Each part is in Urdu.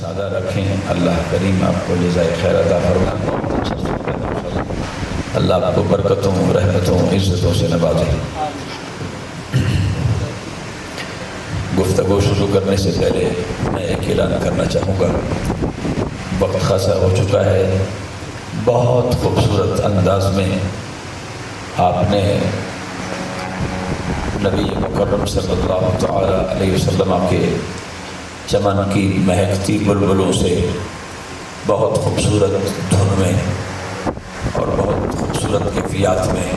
سادہ رکھیں۔ اللہ کریم آپ کو جزائے خیر عطا فرمائے، بہت اچھا سلسلہ، اللہ آپ کو برکتوں، رحمتوں، عزتوں سے نوازے۔ گفتگو شروع کرنے سے پہلے میں ایک اعلان کرنا چاہوں گا، وقت خاصا ہو چکا ہے۔ بہت خوبصورت انداز میں آپ نے نبی مکرم صلی اللہ تعالی علیہ وسلم کے چمن کی مہکتی بلبلوں سے بہت خوبصورت دھن میں اور بہت خوبصورت کیفیات میں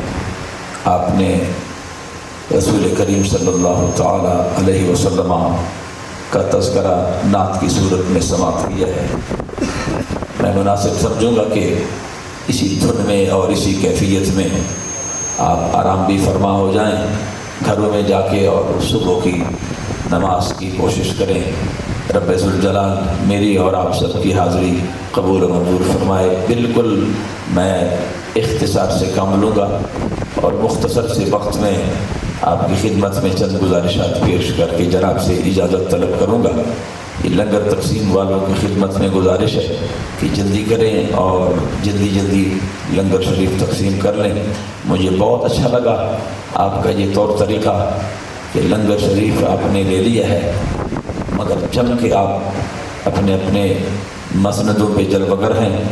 آپ نے رسول کریم صلی اللہ تعالی علیہ وسلم کا تذکرہ نعت کی صورت میں سماعت کیا ہے۔ میں مناسب سمجھوں گا کہ اسی دھن میں اور اسی کیفیت میں آپ آرام بھی فرما ہو جائیں، گھروں میں جا کے اور صبح کی نماز کی کوشش کریں۔ رب ذوالجلال میری اور آپ سب کی حاضری قبول و منظور فرمائے۔ بالکل میں اختصار سے کام لوں گا اور مختصر سے وقت میں آپ کی خدمت میں چند گزارشات پیش کر کے جناب سے اجازت طلب کروں گا۔ یہ لنگر تقسیم والوں کی خدمت میں گزارش ہے کہ جلدی کریں اور جلدی لنگر شریف تقسیم کر لیں۔ مجھے بہت اچھا لگا آپ کا یہ طور طریقہ کہ لنگر شریف آپ نے لے لیا ہے مگر جم کے آپ اپنے مسندوں پہ جلوگر ہیں۔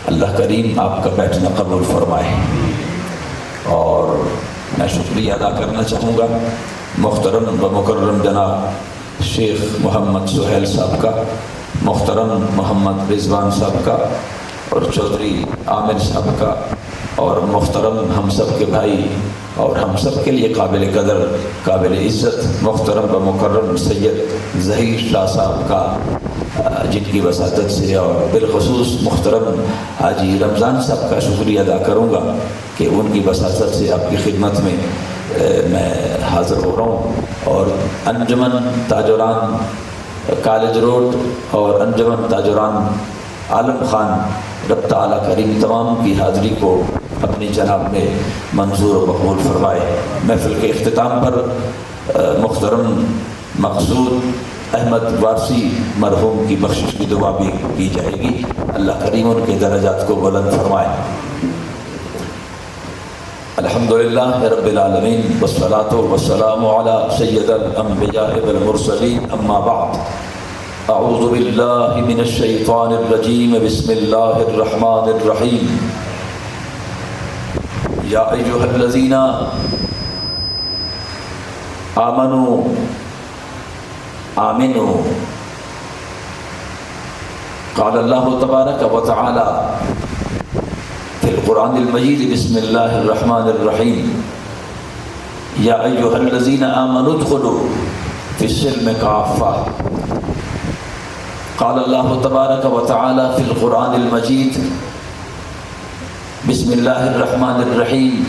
اللہ کریم آپ کا بیٹھنا قبول فرمائے۔ اور میں شکریہ ادا کرنا چاہوں گا محترم و مکرم جناب شیخ محمد سہیل صاحب کا، محترم محمد رضوان صاحب کا اور چودھری عامر صاحب کا، اور محترم ہم سب کے بھائی اور ہم سب کے لیے قابل قدر، قابل عزت محترم و مکرم سید ظہیر شاہ صاحب کا، جن کی وساطت سے، اور بالخصوص محترم حاجی رمضان صاحب کا شکریہ ادا کروں گا کہ ان کی وساطت سے آپ کی خدمت میں میں حاضر ہو رہا ہوں۔ اور انجمن تاجران کالج روڈ اور انجمن تاجران عالم خان، رب تعالیٰ کریم تمام کی حاضری کو اپنی جناب میں منظور و مقبول فرمائے۔ محفل کے اختتام پر محترم مقصود احمد وارسی مرحوم کی بخشش کی دعا بھی کی جائے گی۔ اللہ کریم ان کے درجات کو بلند فرمائے۔ الحمدللہ رب العالمین والصلاة والسلام علی سید الانبیاء والمرسلین، اما بعد، اعوذ باللہ من الشیطان الرجیم، بسم اللہ الرحمن الرحیم۔ یا ایھا الذین آمنوا آمنوا، قال اللہ تبارک و تعالی فی القرآن المجید، بسم اللہ الرحمن الرحیم۔ یا ایھا الذین آمنوا ادخلوا فی السلم کافہ، قال اللہ تبارک و تعالی فی القرآن المجید، بسم اللہ الرحمن الرحیم۔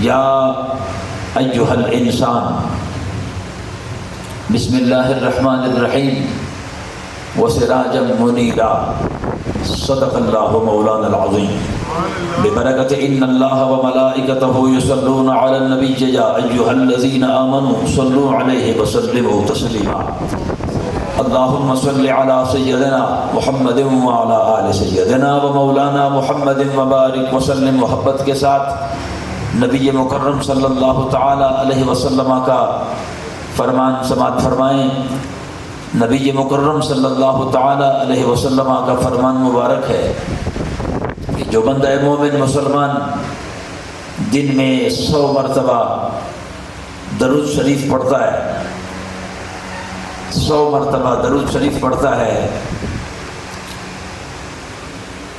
یا ایھا الانسان، بسم اللہ الرحمن الرحیم، وسراجا منیرا، صدق اللہ مولانا العظیم۔ ببرکۃ ان اللہ وملائکتہ یصلون علی النبی، یا ایھا الذین آمنوا صلوا علیہ وسلموا تسلیما۔ اللہم صل علی سیدنا محمد وعلی آل سیدنا و مولانا محمد وبارک وسلم۔ محبت کے ساتھ نبی مکرم صلی اللہ تعالی علیہ وسلم کا فرمان سماعت فرمائیں۔ نبی مکرم صلی اللہ تعالی علیہ وسلم کا فرمان مبارک ہے کہ جو بندہ مومن مسلمان دن میں 100 مرتبہ درود شریف پڑھتا ہے، 100 مرتبہ درود شریف پڑھتا ہے،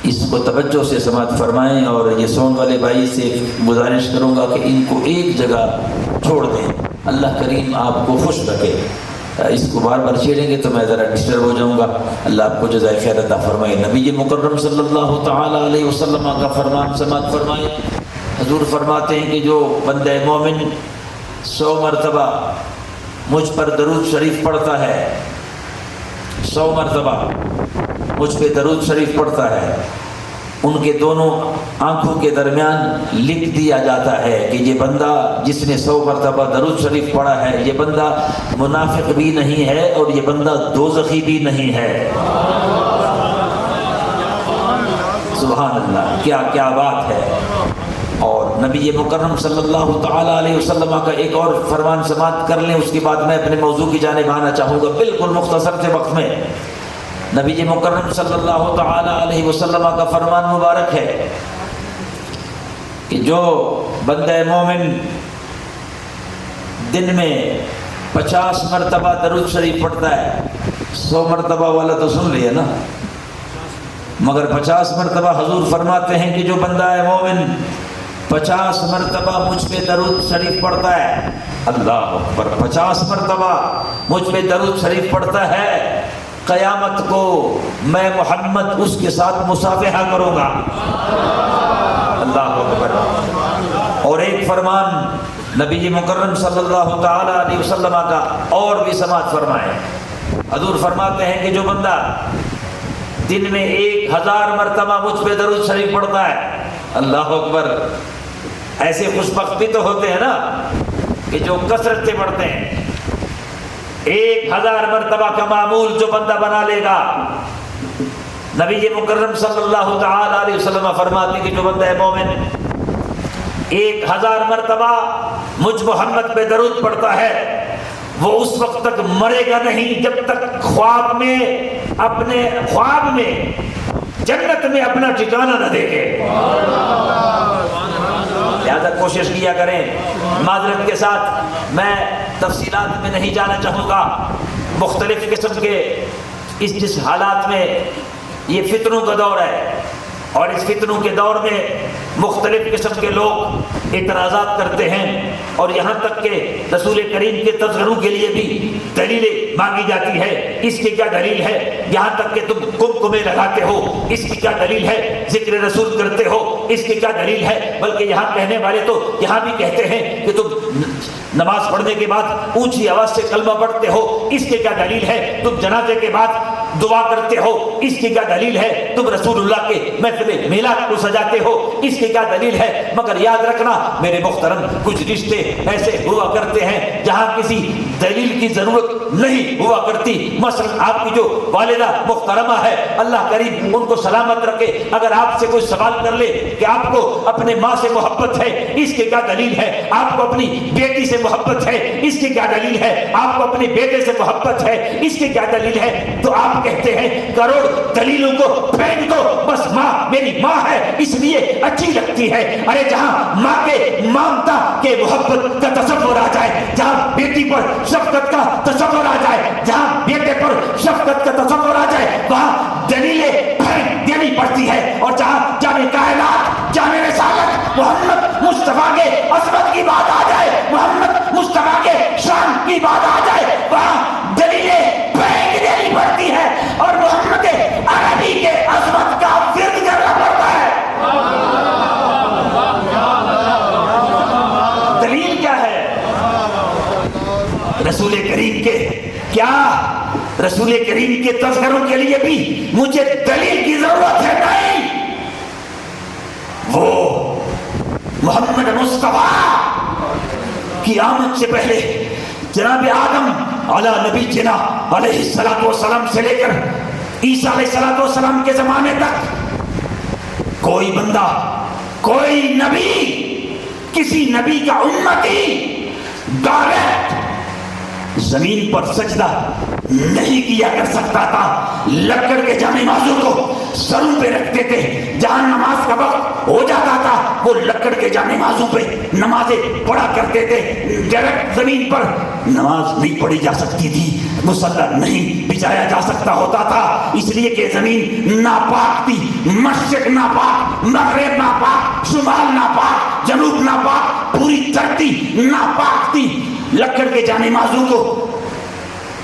اس کو توجہ سے سماعت فرمائیں۔ اور یہ سون والے بھائی سے گزارش کروں گا کہ ان کو ایک جگہ چھوڑ دیں، اللہ کریم آپ کو خوش رکھے۔ اس کو بار بار چھیڑیں گے تو میں ذرا ڈسٹرب ہو جاؤں گا۔ اللہ آپ کو جزائے خیر عطا فرمائے۔ نبی مکرم صلی اللہ تعالی علیہ وسلم کا فرمان سماعت فرمائے۔ حضور فرماتے ہیں کہ جو بندہ مومن 100 مرتبہ مجھ پر درود شریف پڑھتا ہے، 100 مرتبہ مجھ پہ درود شریف پڑھتا ہے، ان کے دونوں آنکھوں کے درمیان لکھ دیا جاتا ہے کہ یہ بندہ جس نے 100 مرتبہ درود شریف پڑھا ہے یہ بندہ منافق بھی نہیں ہے اور یہ بندہ دوزخی بھی نہیں ہے۔ سبحان اللہ، کیا کیا بات ہے۔ اور نبی مکرم صلی اللہ تعالیٰ علیہ وسلم کا ایک اور فرمان سماعت کر لیں، اس کے بعد میں اپنے موضوع کی جانب آنا چاہوں گا بالکل مختصر سے وقت میں۔ نبی مکرم صلی اللہ تعالیٰ علیہ وسلم کا فرمان مبارک ہے کہ جو بندہ مومن دن میں 50 مرتبہ درود شریف پڑھتا ہے، 100 مرتبہ والا تو سن لیا نا، مگر 50 مرتبہ حضور فرماتے ہیں کہ جو بندہ مومن 50 مرتبہ مجھ پہ درود شریف پڑھتا ہے، اللہ اکبر، 50 مرتبہ مجھ پہ درود شریف پڑھتا ہے، قیامت کو میں محمد اس کے ساتھ مصافحہ کروں گا۔ اللہ اکبر۔ اور ایک فرمان نبی مکرم صلی اللہ تعالی علیہ وسلم کا اور بھی سماعت فرمائے، حضور فرماتے ہیں کہ جو بندہ دن میں 1000 مرتبہ مجھ پہ درود شریف پڑھتا ہے، اللہ اکبر، ایسے خوش بخت بھی تو ہوتے ہیں نا کہ جو کثرت سے پڑھتے ہیں، 1000 مرتبہ کا معمول جو بندہ بنا لے گا، نبی مکرم صلی اللہ تعالی علیہ وسلم فرماتے ہیں کہ جو بندہ مومن 1000 مرتبہ مجھ محمد پہ درود پڑھتا ہے، وہ اس وقت تک مرے گا نہیں جب تک خواب میں اپنے خواب میں جنت میں اپنا ٹھکانہ نہ دیکھے۔ لہذا کوشش کیا کریں۔ معذرت کے ساتھ میں تفصیلات میں نہیں جانا چاہوں گا، مختلف قسم کے جس حالات میں یہ فتنوں کا دور ہے، اور اس فتنوں کے دور میں مختلف قسم کے لوگ اعتراضات کرتے ہیں، اور یہاں تک کہ رسول کریم کے تذکروں کے لیے بھی دلیلیں مانگی جاتی ہے۔ اس کی کیا دلیل ہے؟ یہاں تک کہ تم کمکمے لگاتے ہو، اس کی کیا دلیل ہے؟ ذکر رسول کرتے ہو، اس کی کیا دلیل ہے؟ بلکہ یہاں کہنے والے تو یہاں بھی کہتے ہیں کہ تم نماز پڑھنے کے بعد اونچی آواز سے کلمہ پڑھتے ہو، اس کی کیا دلیل ہے؟ تم جنازے کے بعد دعا کرتے ہو، اس کی کیا دلیل ہے؟ تم رسول اللہ کے محفل میلاد کو سجاتے ہو، اس کی کیا دلیل ہے؟ مگر یاد رکھنا میرے محترم، کچھ رشتے ایسے ہوا کرتے ہیں جہاں کسی دلیل کی ضرورت نہیں ہوا کرتی۔ مثلا آپ کی جو والدہ محترمہ ہے، اللہ کریم ان کو سلامت رکھے، اگر آپ سے کوئی سوال کر لے کہ آپ کو اپنے ماں سے محبت ہے، اس کی کیا دلیل ہے؟ آپ کو اپنی بیٹی سے محبت ہے، اس کی کیا دلیل ہے؟ آپ کو اپنے بیٹے سے محبت ہے، اس کی کیا دلیل ہے؟ تو آپ کہتے ہیں کروڑ دلیلوں کو پھینک دو، بس ماں میری ماں ہے اس لیے اچھی لگتی ہے۔ ارے جہاں ماں کے مامتا کے محبت کا تصور آ جائے، جہاں بیٹی پر شفقت کا تصور آ جائے، جہاں بیٹے پر شفقت کا تصور آ جائے، وہاں دلیلیں پھینک دینی پڑتی ہے۔ اور جہاں جامع کائنات، جامع رسالت محمد مصطفیٰ کے عظمت کی بات آ جائے، محمد مصطفیٰ کے شان کی بات آ جائے، وہاں دلیلیں پھینک دینی پڑتی ہے اور محمد عربی کے عظمت کا ورد کرنا پڑتا ہے۔ دلیل کیا ہے؟ رسول کریم کے کیا رسول کریم کے تذکروں کے لیے بھی مجھے دلیل کی ضرورت ہے؟ نہیں، وہ محمد مصطفیٰ کی آمد سے پہلے جناب آدم علیہ نبی جنا علیہ السلام سے لے کر عیسیٰ علیہ السلام کے زمانے تک کوئی بندہ، کوئی نبی، کسی نبی کا امتی ڈائریکٹ زمین پر سجدہ نہیں کیا کر سکتا تھا۔ لکڑ کے جامع موضوع کو سروں پہ رکھتے تھے، جہاں نماز کا وقت ہو جاتا تھا وہ لکڑ کے جامع موضوع پہ نمازیں پڑھا کرتے تھے۔ ڈائریکٹ زمین پر نماز نہیں پڑھی جا سکتی تھی، مصلی نہیں بچھایا جا سکتا ہوتا تھا، اس لیے کہ زمین ناپاک تھی، مشرق ناپاک، مغرب ناپاک، شمال ناپاک، جنوب ناپاک، پوری دھرتی ناپاک تھی۔ لکڑ کے جامع موضوع کو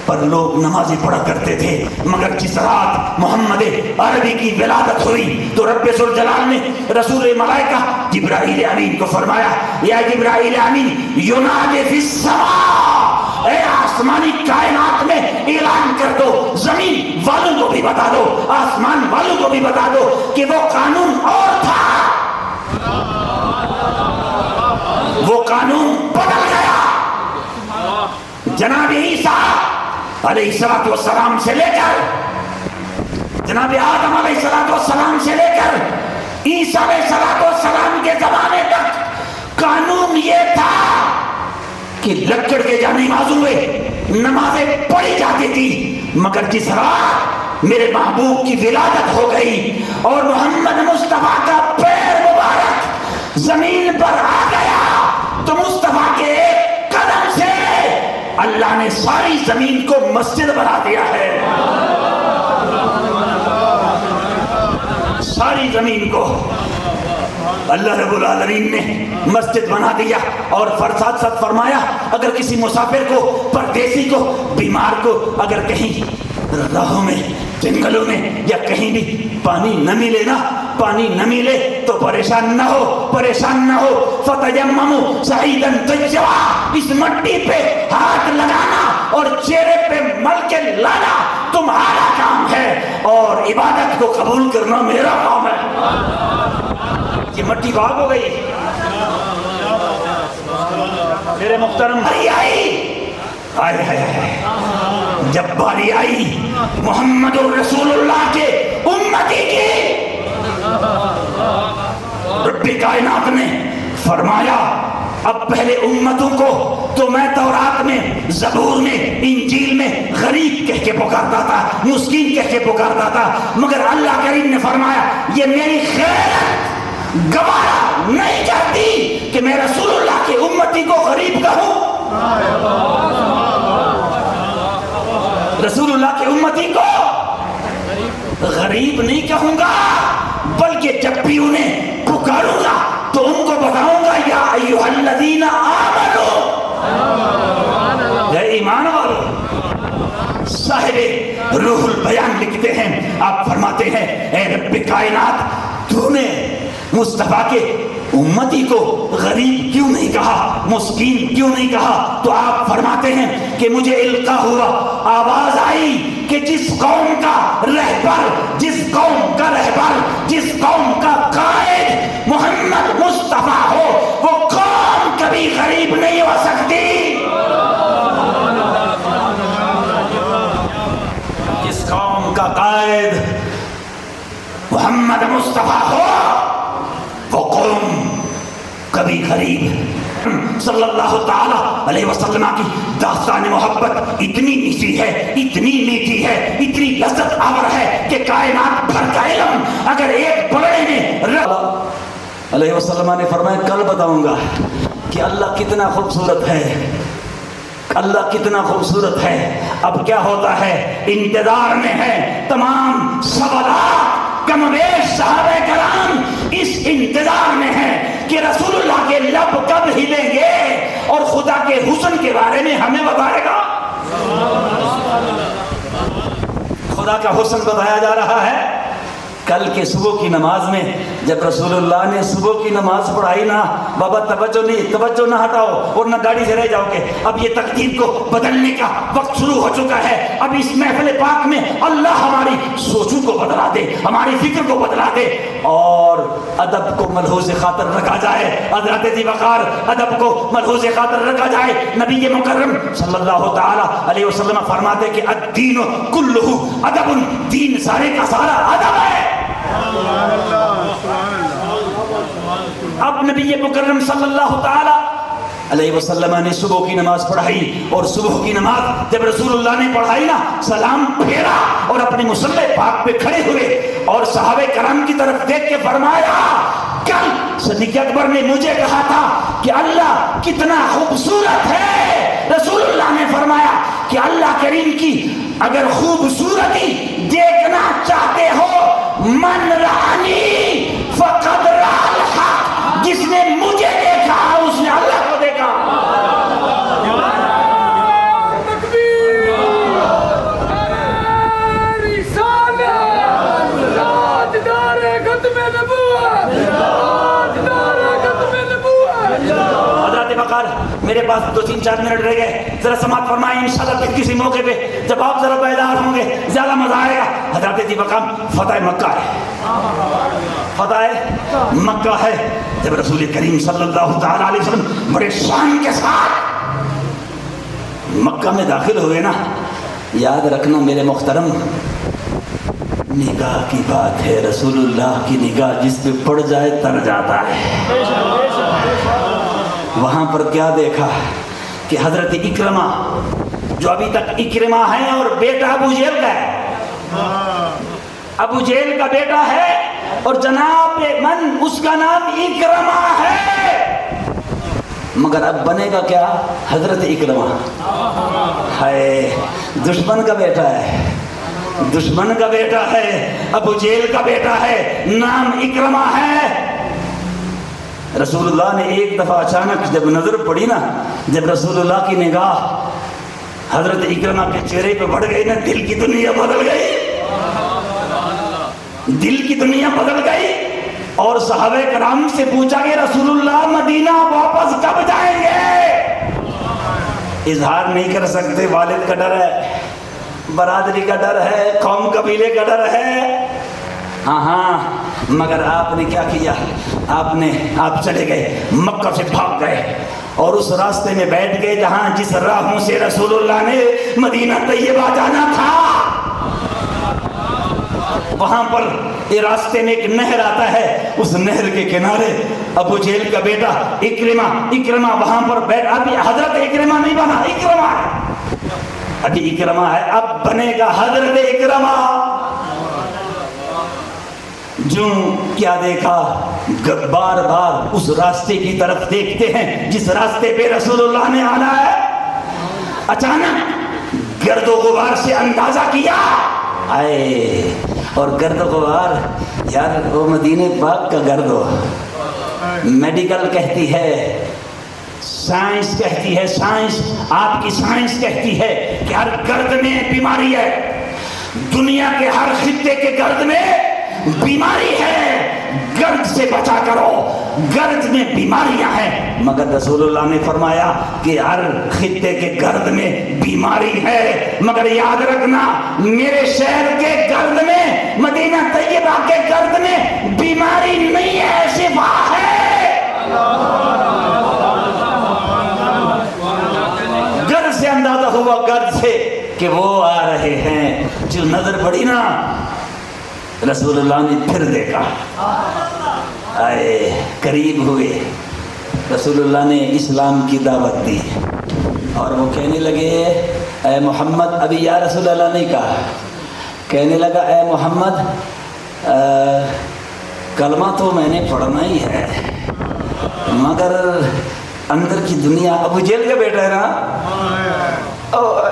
پر لوگ نمازیں پڑھا کرتے تھے، مگر جس رات محمد عربی کی ولادت ہوئی تو رب ذوالجلال نے رسول ملائکہ جبرائیل امین کو فرمایا، یا جبرائیل امین ینادی فی السماء، اے آسمانی کائنات میں اعلان کر دو، زمین والوں کو بھی بتا دو، آسمان والوں کو بھی بتا دو کہ وہ قانون اور تھا، وہ قانون بدل گیا۔ جناب عیسیٰ علیہ السلام سے لے کر جناب آدم علیہ السلام سے لے کر عیسیٰ علیہ السلام کے زمانے تک قانون یہ تھا کہ لکڑ کے جانے معذورے نمازیں پڑھی جاتی تھی، مگر جس رات میرے محبوب کی ولادت ہو گئی اور محمد مصطفیٰ کا پیر مبارک زمین پر آ گیا تو مصطفیٰ کے ایک قدم سے اللہ نے ساری زمین کو مسجد بنا دیا ہے، ساری زمین کو اللہ رب العالمین نے مسجد بنا دیا۔ اور ساتھ ساتھ فرمایا اگر کسی مسافر کو، پردیسی کو، بیمار کو اگر کہیں راہوں میں، جنگلوں میں یا کہیں بھی پانی نہ ملے نا، پانی نہ ملے تو پریشان نہ ہو، پریشان نہ ہو، فتیمموا صعیدا طیبا، اس مٹی پہ ہاتھ لگانا اور چہرے پہ مل کے لانا تمہارا کام ہے اور عبادت کو قبول کرنا میرا کام ہے۔ یہ مٹی پاک ہو گئی، میرے محترم بھائی آئی، آئے آئے جب باری آئی محمد رسول اللہ کے امتی کی، رب کائنات نے فرمایا اب پہلے امتوں کو تو میں تورات میں، زبور میں، انجیل میں غریب کہہ کے پکارتا تھا، مسکین کہہ کے پکارتا تھا، مگر اللہ کریم نے فرمایا یہ میری خیرت گوارا نہیں کرتی کہ میں رسول اللہ کی امتی کو غریب کہوں، رسول اللہ کی امتی کو غریب نہیں کہوں گا، بلکہ جب بھی انہیں پکاروں گا تو ان کو بتاؤں گا یا ایھا الذین آمنوا، یا ایمان والو۔ صاحب روح البیان لکھتے ہیں، آپ فرماتے ہیں اے رب کائنات تو نے مصطفیٰ کے امتی کو غریب کیوں نہیں کہا، مسکین کیوں نہیں کہا؟ تو آپ فرماتے ہیں کہ مجھے القا ہوا، آواز آئی کہ جس قوم کا رہبر، جس قوم کا رہبر، جس قوم کا قائد محمد مصطفیٰ ہو وہ قوم کبھی غریب نہیں ہو سکتی۔ جس قوم کا قائد محمد مصطفیٰ ہو وہ قوم کبھی غریب۔ صلی اللہ تعالی علیہ وسلم کی داستان محبت اتنی میٹھی ہے، اتنی میٹھی ہے، اتنی لذت آور ہے کہ کائنات بھر کا علم اگر ایک بڑے نے علیہ وسلم نے فرمایا کل بتاؤں گا کہ اللہ کتنا خوبصورت ہے، اللہ کتنا خوبصورت ہے۔ اب کیا ہوتا ہے، انتظار میں ہے تمام سوالات، کم بیش صحابہ کرام اس انتظار میں ہیں کہ رسول اللہ کے لب کب ہلیں گے اور خدا کے حسن کے بارے میں ہمیں بتائے گا۔ خدا کا حسن بتایا جا رہا ہے۔ کل کے صبح کی نماز میں جب رسول اللہ نے صبح کی نماز پڑھائی نا، بابا توجہ نہ ہٹاؤ ورنہ گاڑی سے رہ جاؤ گے، اب یہ تقدیر کو بدلنے کا وقت شروع ہو چکا ہے۔ اب اس محفل پاک میں اللہ ہماری سوچوں کو بدلا دے، ہماری فکر کو بدلا دے اور ادب کو ملحوظ خاطر رکھا جائے، حضرت ذی وقار ادب کو ملحوظ خاطر رکھا جائے۔ نبی مکرم صلی اللہ تعالی علیہ وسلم فرماتے کہ الدین کلہ ادب، دین سارے کا سارا ادب ہے۔ اب نبی مکرم صلی اللہ تعالی علیہ وسلم نے صبح کی نماز پڑھائی اور صبح کی نماز جب رسول اللہ نے پڑھائی نا، سلام پھیرا اور اپنے مصلی پاک پہ کھڑے ہوئے اور صحابہ کرام کی طرف دیکھ کے فرمایا کل صدیق اکبر نے مجھے کہا تھا کہ اللہ کتنا خوبصورت ہے۔ رسول اللہ نے فرمایا کہ اللہ کریم کی اگر خوبصورتی دیکھنا چاہتے ہو، من رانی فقد رأى الحق، جس نے مجھے دیکھا اس نے اللہ کو دیکھا۔ حضرت بقر میرے پاس 2-3-4 منٹ رہ گئے، ذرا سماعت فرمائیں، انشاءاللہ پھر کسی موقع پہ جب آپ ذرا بیدار ہوں گے زیادہ مزہ آئے گا۔ حضرت جی مقام فتح مکہ ہے، فتح مکہ ہے، جب رسول کریم صلی اللہ تعالیٰ علیہ وسلم بڑے شان کے ساتھ مکہ میں داخل ہوئے نا، یاد رکھنا میرے محترم، نگاہ کی بات ہے، رسول اللہ کی نگاہ جس پہ پڑ جائے تر جاتا ہے۔ وہاں پر کیا دیکھا کہ حضرت اکرمہ جو ابھی تک اکرمہ ہے اور بیٹا ابو جہل کا ہے، ابو جہل کا بیٹا ہے اور جناب من اس کا نام اکرمہ ہے، مگر اب بنے گا کیا؟ حضرت اکرمہ ہے، دشمن کا بیٹا ہے، دشمن کا بیٹا ہے، ابو جہل کا بیٹا ہے، نام اکرمہ ہے۔ رسول اللہ نے ایک دفعہ اچانک جب نظر پڑی نا، جب رسول اللہ کی نگاہ حضرت اکرمہ کے چہرے پہ بڑھ گئی نا، دل کی دنیا بدل گئی، دل کی دنیا بدل گئی۔ اور صحابہ کرام سے پوچھا کہ رسول اللہ مدینہ واپس کب جائیں گے؟ اظہار نہیں کر سکتے، والد کا ڈر ہے، برادری کا ڈر ہے، قوم قبیلے کا ڈر ہے، ہاں مگر آپ نے کیا کیا؟ آپ چلے گئے، مکہ سے بھاگ گئے اور اس راستے میں بیٹھ گئے جہاں جس راہوں سے رسول اللہ نے مدینہ طیبہ جانا تھا۔ وہاں پر یہ راستے میں ایک نہر آتا ہے، اس نہر کے کنارے ابو جہل کا بیٹا اکرمہ وہاں پر بیٹھ، ابھی حضرت اکرمہ نہیں بنا، اکرمہ ہے، ابھی اکرمہ ہے، اب بنے گا حضرت اکرمہ۔ جو کیا دیکھا؟ بار بار اس راستے کی طرف دیکھتے ہیں جس راستے پہ رسول اللہ نے آنا ہے۔ اچانک گرد و غبار سے اندازہ کیا، آئے اور گرد و غبار، یار وہ مدینہ پاک کا گرد ہو، میڈیکل کہتی ہے، سائنس کہتی ہے، سائنس آپ کی سائنس کہتی ہے کہ ہر گرد میں بیماری ہے، دنیا کے ہر خطے کے گرد میں بیماری ہے، گرد سے بچا کرو، گرد میں بیماریاں ہیں۔ مگر رسول اللہ نے فرمایا کہ ہر خطے کے گرد میں بیماری ہے، مگر یاد رکھنا میرے شہر کے گرد میں، مدینہ طیبہ کے گرد میں بیماری نہیں ہے، شفا ہے۔ گرد سے اندازہ ہوا، گرد سے کہ وہ آ رہے ہیں۔ جو نظر پڑی نا، رسول اللہ نے پھر دیکھا، آئے قریب ہوئے، رسول اللہ نے اسلام کی دعوت دی اور وہ کہنے لگے اے محمد، ابھی یا رسول اللہ نہیں کہا، کہنے لگا اے محمد کلمہ تو میں نے پڑھنا ہی ہے، مگر اندر کی دنیا، ابو جہل کا بیٹا ہے نا،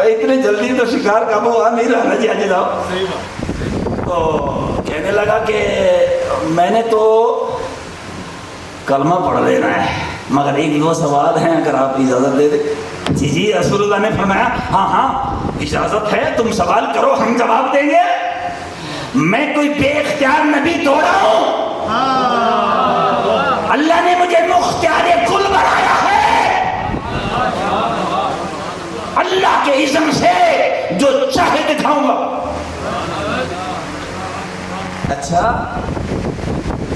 اتنے جلدی تو شکار قابو ہوا نہیں رہنا جی، آج جاؤ۔ تو کہنے لگا کہ میں نے تو کلمہ پڑھ لینا ہے، مگر 1-2 سوال ہیں، اگر آپ اجازت دے دیں۔ جی رسول اللہ نے فرمایا ہاں اجازت ہے، تم سوال کرو، ہم جواب دیں گے۔ میں کوئی بے اختیار نبی تھوڑا ہوں، اللہ نے مجھے مختار کل بنایا ہے، اللہ کے اذن سے جو چاہے دکھاؤں گا۔ اچھا،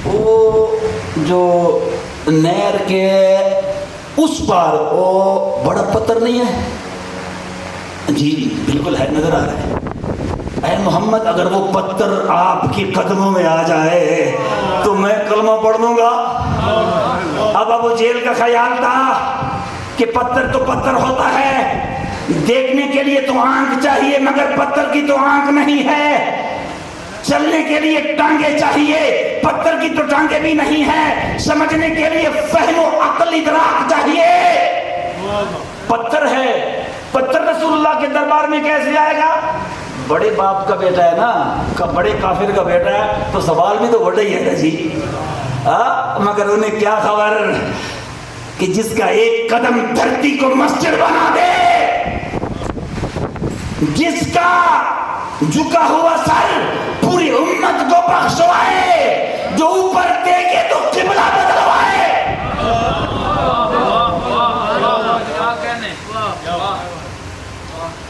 وہ جو نہر کے اس پار وہ بڑا پتھر نہیں ہے؟ جی بالکل ہے، نظر آ رہا ہے۔ اے محمد اگر وہ پتھر آپ کی قدموں میں آ جائے تو میں کلمہ پڑھ دوں گا۔ اب ابو جہل کا خیال تھا کہ پتھر تو پتھر ہوتا ہے، دیکھنے کے لیے تو آنکھ چاہیے، مگر پتھر کی تو آنکھ نہیں ہے، چلنے کے لیے ٹانگیں چاہیے، پتھر کی تو ٹانگیں بھی نہیں ہیں، سمجھنے کے لیے فہم و عقل ادراک چاہیے، پتھر ہے۔ پتھر رسول اللہ کے دربار میں کیسے آئے گا؟ بڑے باپ کا بیٹا ہے نا، بڑے کافر کا بیٹا ہے، تو سوال بھی تو بڑا ہی ہے نا جی۔ مگر انہیں کیا خبر کہ جس کا ایک قدم دھرتی کو مسجد بنا دے، جس کا جھکا ہوا سر پوری امت کو بخشوائے، جو اوپر دیکھے تو قبلہ بدلوائے۔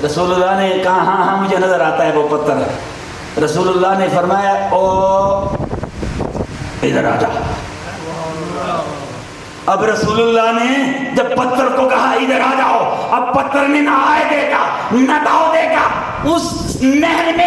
رسول اللہ نے کہا ہاں ہاں مجھے نظر آتا ہے وہ پتھر. رسول اللہ نے فرمایا او ادھر آ جا. اب رسول اللہ نے جب پتھر کو کہا ادھر آ جاؤ، اب پتھر نے نہ آئے دے گا نہ داؤ دے گا، اس نہر میں